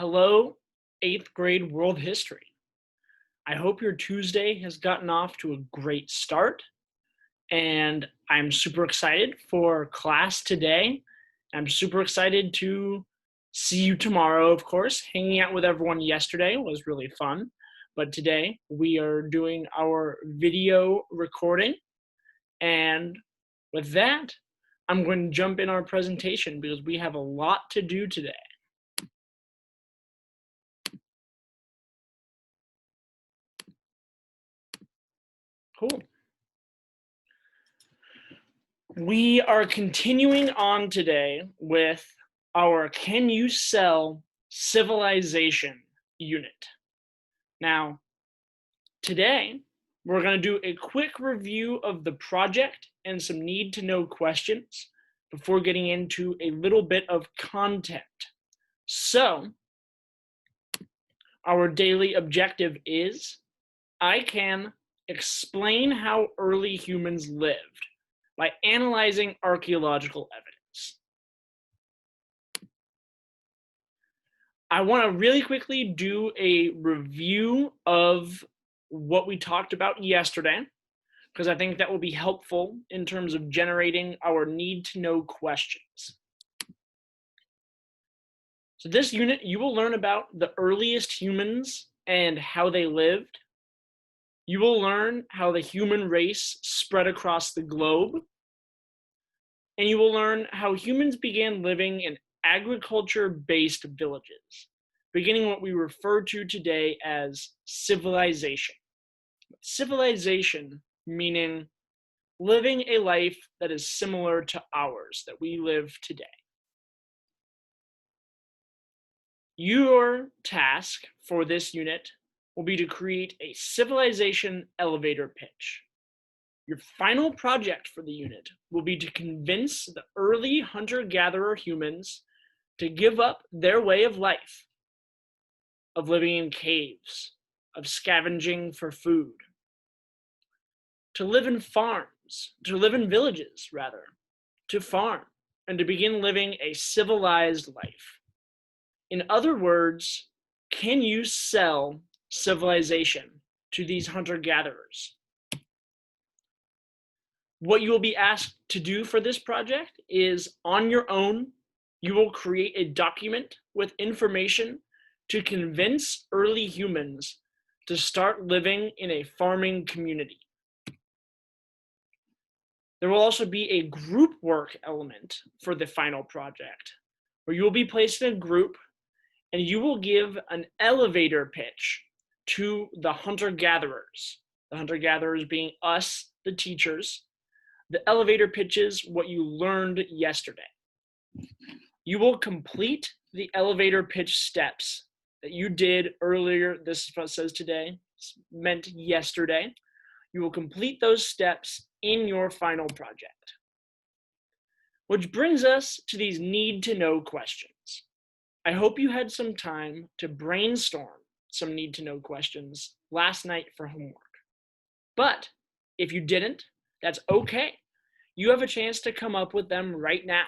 Hello, eighth grade world history. I hope your Tuesday has gotten off to a great start, and I'm super excited for class today. I'm super excited to see you tomorrow, of course. Hanging out with everyone yesterday was really fun, but today we are doing our video recording, and with that, I'm going to jump in our presentation because we have a lot to do today. Cool. We are continuing on today with our Can You Sell Civilization unit. Now, today, we're going to do a quick review of the project and some need to know questions before getting into a little bit of content. So, our daily objective is I can explain how early humans lived by analyzing archaeological evidence. I want to really quickly do a review of what we talked about yesterday, because I think that will be helpful in terms of generating our need to know questions. So this unit, you will learn about the earliest humans and how they lived. You will learn how the human race spread across the globe. And you will learn how humans began living in agriculture-based villages, beginning what we refer to today as civilization. Civilization meaning living a life that is similar to ours, that we live today. Your task for this unit will be to create a civilization elevator pitch. Your final project for the unit will be to convince the early hunter-gatherer humans to give up their way of life, of living in caves, of scavenging for food, to live in farms, to live in villages, rather, to farm, and to begin living a civilized life. In other words, can you sell civilization to these hunter-gatherers? What you will be asked to do for this project is, on your own, you will create a document with information to convince early humans to start living in a farming community. There will also be a group work element for the final project, where you will be placed in a group and you will give an elevator pitch to the hunter-gatherers. The hunter-gatherers being us, the teachers. The elevator pitches what you learned yesterday. You will complete the elevator pitch steps that you did earlier. This is what it says today. It's meant yesterday. You will complete those steps in your final project. Which brings us to these need to know questions. I hope you had some time to brainstorm some need to know questions last night for homework. But if you didn't, that's okay. You have a chance to come up with them right now.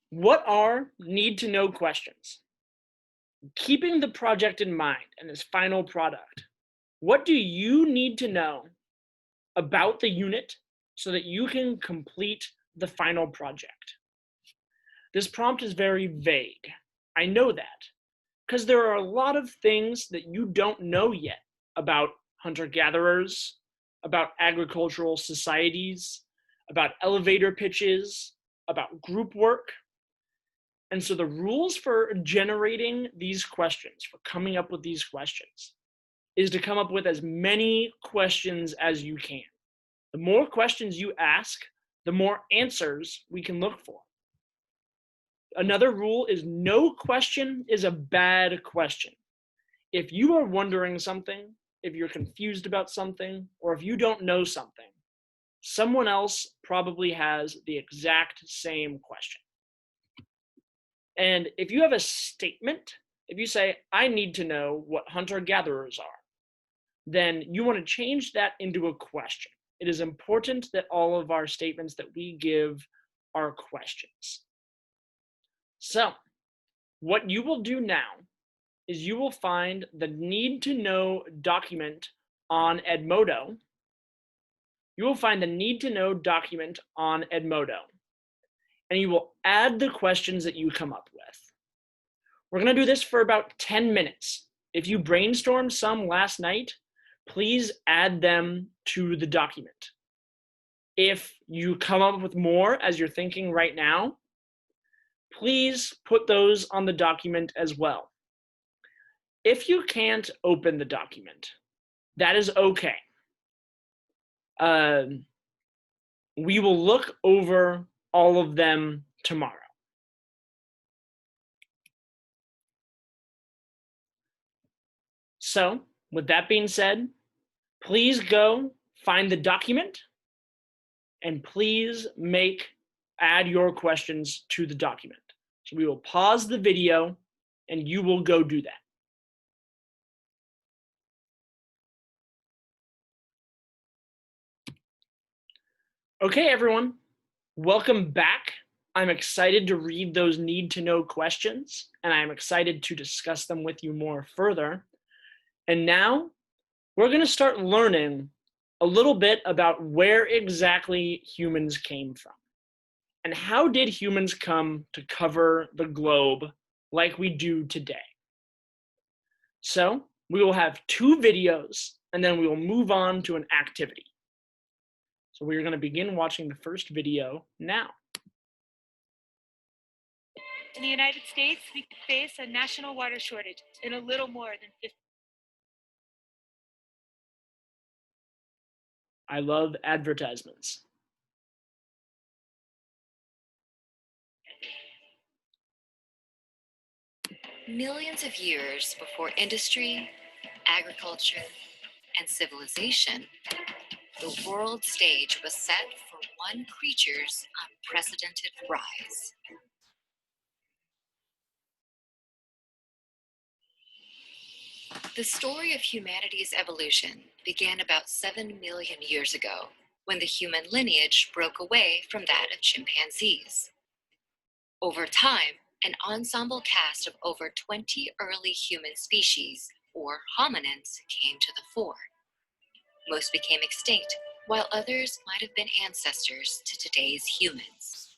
What are need to know questions? Keeping the project in mind and its final product, what do you need to know about the unit so that you can complete the final project? This prompt is very vague. I know that, because there are a lot of things that you don't know yet about hunter-gatherers, about agricultural societies, about elevator pitches, about group work. And so the rules for generating these questions, for coming up with these questions, is to come up with as many questions as you can. The more questions you ask, the more answers we can look for. Another rule is no question is a bad question. If you are wondering something, if you're confused about something, or if you don't know something, someone else probably has the exact same question. And if you have a statement, if you say, I need to know what hunter-gatherers are, then you want to change that into a question. It is important that all of our statements that we give are questions. So, what you will do now is you will find the need to know document on Edmodo. You will find the need to know document on Edmodo, and you will add the questions that you come up with. We're going to do this for about 10 minutes. If you brainstormed some last night, please add them to the document. If you come up with more as you're thinking right now, please put those on the document as well. If you can't open the document, that is okay. We will look over all of them tomorrow. So, with that being said, please go find the document and please add your questions to the document. So we will pause the video and you will go do that. Okay, everyone, welcome back. I'm excited to read those need to know questions, and I'm excited to discuss them with you more further. And now we're going to start learning a little bit about where exactly humans came from. And how did humans come to cover the globe like we do today? So we will have 2 videos, and then we will move on to an activity. So we are going to begin watching the first video now. In the United States, we could face a national water shortage in a little more than 50. I love advertisements. Millions of years before industry, agriculture, and civilization, the world stage was set for one creature's unprecedented rise. The story of humanity's evolution began about 7 million years ago, when the human lineage broke away from that of chimpanzees. Over time, an ensemble cast of over 20 early human species, or hominins, came to the fore. Most became extinct, while others might have been ancestors to today's humans.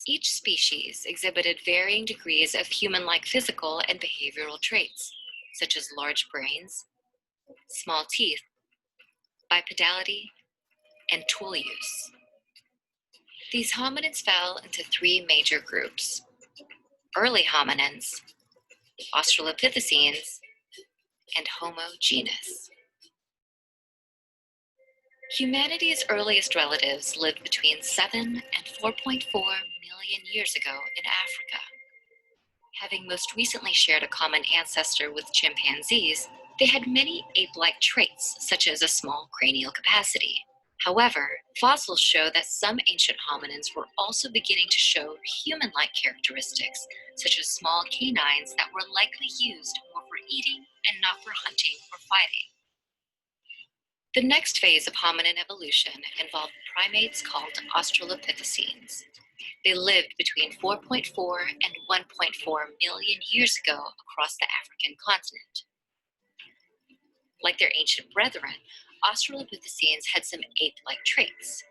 Each species exhibited varying degrees of human-like physical and behavioral traits, such as large brains, small teeth, bipedality, and tool use. These hominins fell into 3 major groups: early hominins, Australopithecines, and Homo genus. Humanity's earliest relatives lived between 7 and 4.4 million years ago in Africa. Having most recently shared a common ancestor with chimpanzees, they had many ape-like traits, such as a small cranial capacity. However, fossils show that some ancient hominins were also beginning to show human-like characteristics, such as small canines that were likely used more for eating and not for hunting or fighting. The next phase of hominin evolution involved primates called Australopithecines. They lived between 4.4 and 1.4 million years ago across the African continent. Like their ancient brethren, Australopithecines had some ape-like traits.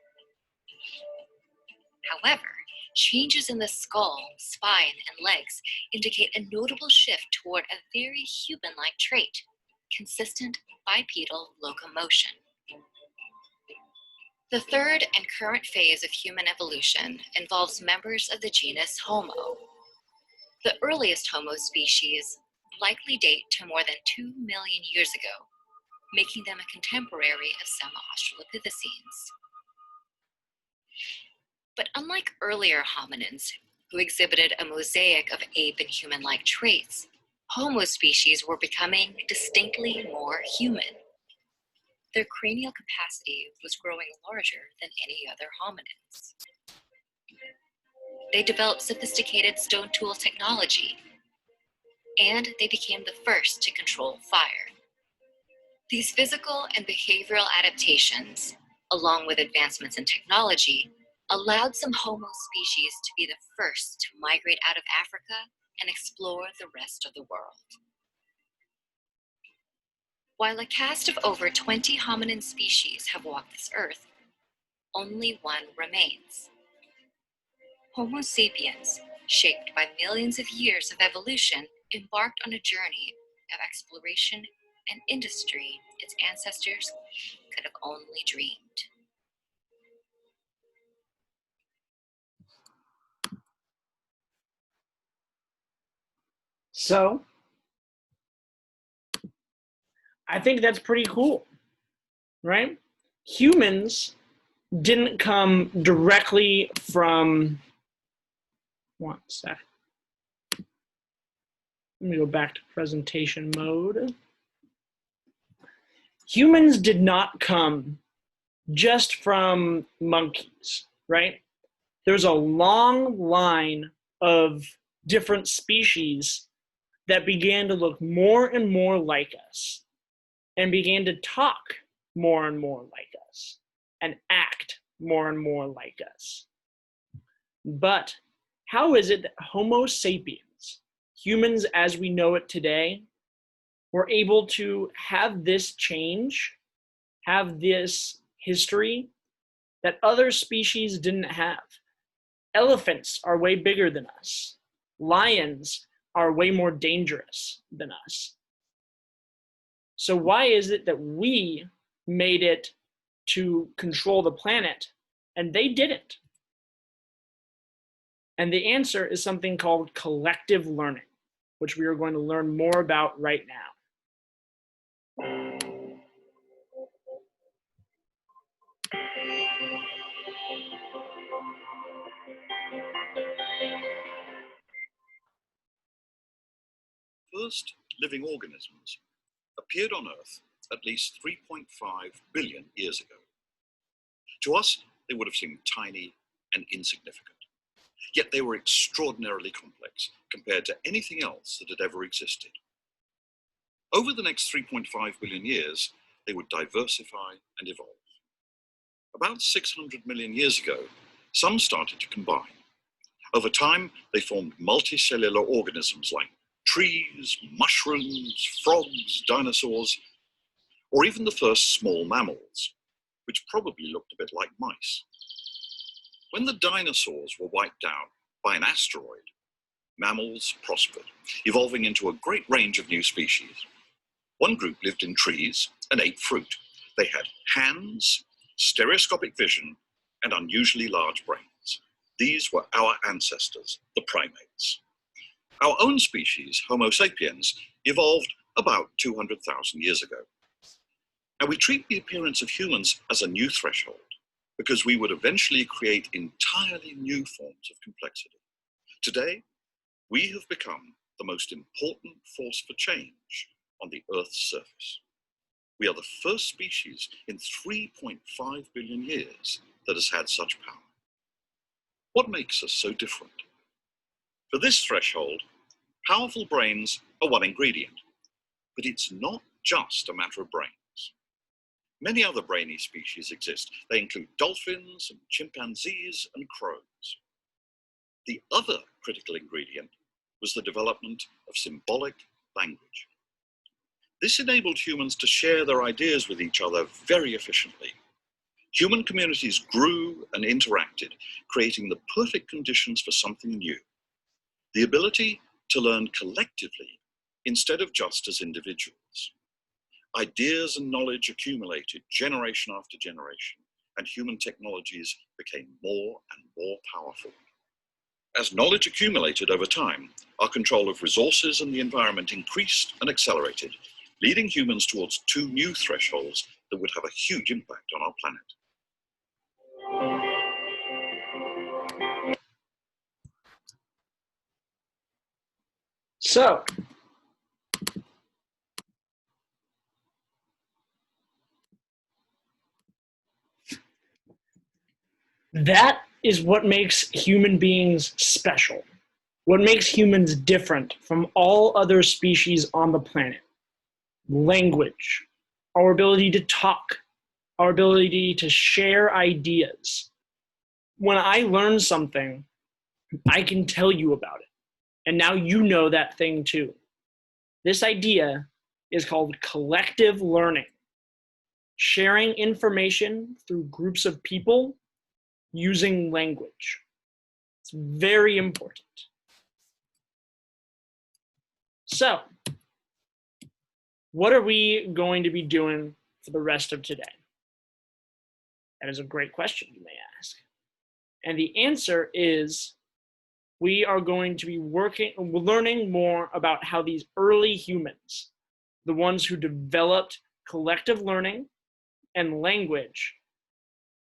However, changes in the skull, spine, and legs indicate a notable shift toward a very human-like trait: consistent bipedal locomotion. The third and current phase of human evolution involves members of the genus Homo. The earliest Homo species likely date to more than 2 million years ago, making them a contemporary of some Australopithecines. But unlike earlier hominins, who exhibited a mosaic of ape and human-like traits, Homo species were becoming distinctly more human. Their cranial capacity was growing larger than any other hominins. They developed sophisticated stone tool technology, and they became the first to control fire. These physical and behavioral adaptations, along with advancements in technology, allowed some Homo species to be the first to migrate out of Africa and explore the rest of the world. While a cast of over 20 hominin species have walked this earth, only one remains. Homo sapiens, shaped by millions of years of evolution, embarked on a journey of exploration and industry its ancestors could have only dreamed. So, I think that's pretty cool, right? Humans didn't come directly from, one sec. Let me go back to presentation mode. Humans did not come just from monkeys, right? There's a long line of different species that began to look more and more like us and began to talk more and more like us and act more and more like us. But how is it that Homo sapiens, humans as we know it today, were able to have this change, have this history that other species didn't have? Elephants are way bigger than us. Lions are way more dangerous than us. So why is it that we made it to control the planet and they didn't? And the answer is something called collective learning, which we are going to learn more about right now. First living organisms appeared on Earth at least 3.5 billion years ago. To us, they would have seemed tiny and insignificant. Yet they were extraordinarily complex compared to anything else that had ever existed. Over the next 3.5 billion years, they would diversify and evolve. About 600 million years ago, some started to combine. Over time, they formed multicellular organisms like trees, mushrooms, frogs, dinosaurs, or even the first small mammals, which probably looked a bit like mice. When the dinosaurs were wiped out by an asteroid, mammals prospered, evolving into a great range of new species. One group lived in trees and ate fruit. They had hands, stereoscopic vision, and unusually large brains. These were our ancestors, the primates. Our own species, Homo sapiens, evolved about 200,000 years ago. Now we treat the appearance of humans as a new threshold because we would eventually create entirely new forms of complexity. Today, we have become the most important force for change on the Earth's surface. We are the first species in 3.5 billion years that has had such power. What makes us so different? For this threshold, powerful brains are one ingredient, but it's not just a matter of brains. Many other brainy species exist. They include dolphins and chimpanzees and crows. The other critical ingredient was the development of symbolic language. This enabled humans to share their ideas with each other very efficiently. Human communities grew and interacted, creating the perfect conditions for something new. The ability to learn collectively instead of just as individuals. Ideas and knowledge accumulated generation after generation, and human technologies became more and more powerful. As knowledge accumulated over time, our control of resources and the environment increased and accelerated, leading humans towards two new thresholds that would have a huge impact on our planet. So, that is what makes human beings special. What makes humans different from all other species on the planet. Language, our ability to talk, our ability to share ideas. when I learn something, I can tell you about it. And now you know that thing too. This idea is called collective learning. Sharing information through groups of people using language. It's very important. So, what are we going to be doing for the rest of today? That is a great question, you may ask. And the answer is we are going to be learning more about how these early humans, the ones who developed collective learning and language,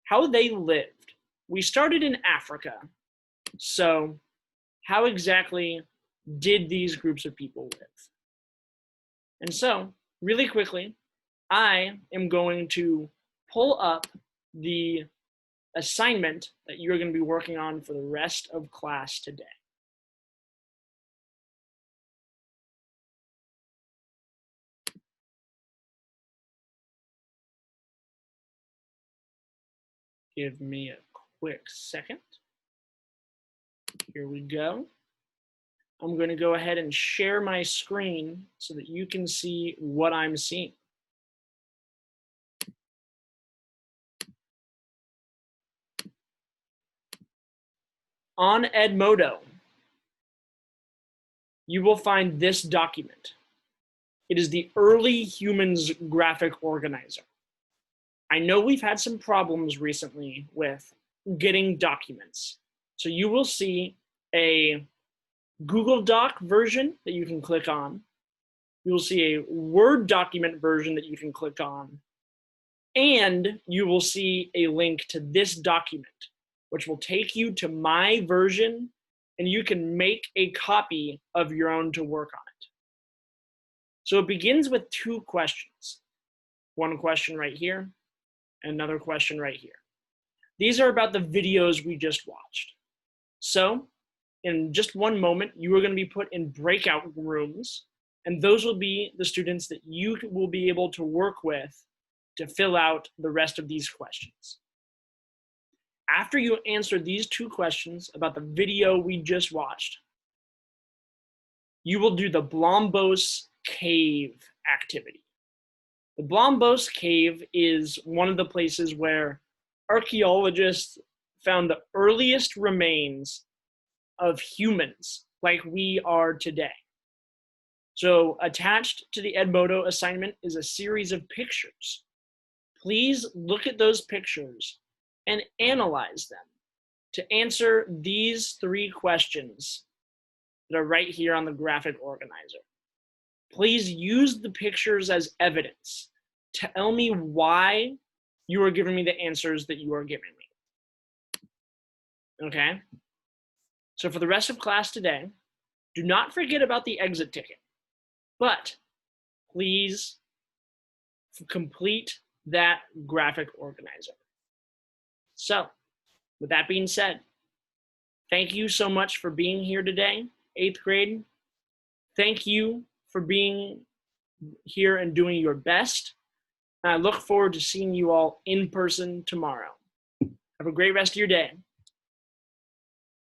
how they lived. We started in Africa. So how exactly did these groups of people live? And so, really quickly, I am going to pull up the assignment that you're going to be working on for the rest of class today. Give me a quick second. Here we go. I'm going to go ahead and share my screen so that you can see what I'm seeing. On Edmodo, you will find this document. It is the Early Humans Graphic Organizer. I know we've had some problems recently with getting documents. So you will see a Google Doc version that you can click on. You will see a Word document version that you can click on. And you will see a link to this document, which will take you to my version, and you can make a copy of your own to work on it. So it begins with 2 questions. One question right here, and another question right here. These are about the videos we just watched. So in just one moment, you are going to be put in breakout rooms, and those will be the students that you will be able to work with to fill out the rest of these questions. After you answer these 2 questions about the video we just watched, you will do the Blombos Cave activity. The Blombos Cave is one of the places where archaeologists found the earliest remains of humans like we are today. So attached to the Edmodo assignment is a series of pictures. Please look at those pictures and analyze them to answer these 3 questions that are right here on the graphic organizer. Please use the pictures as evidence. Tell me why you are giving me the answers that you are giving me. Okay? So for the rest of class today, do not forget about the exit ticket, but please complete that graphic organizer. So, with that being said, thank you so much for being here today, 8th grade. Thank you for being here and doing your best. And I look forward to seeing you all in person tomorrow. Have a great rest of your day.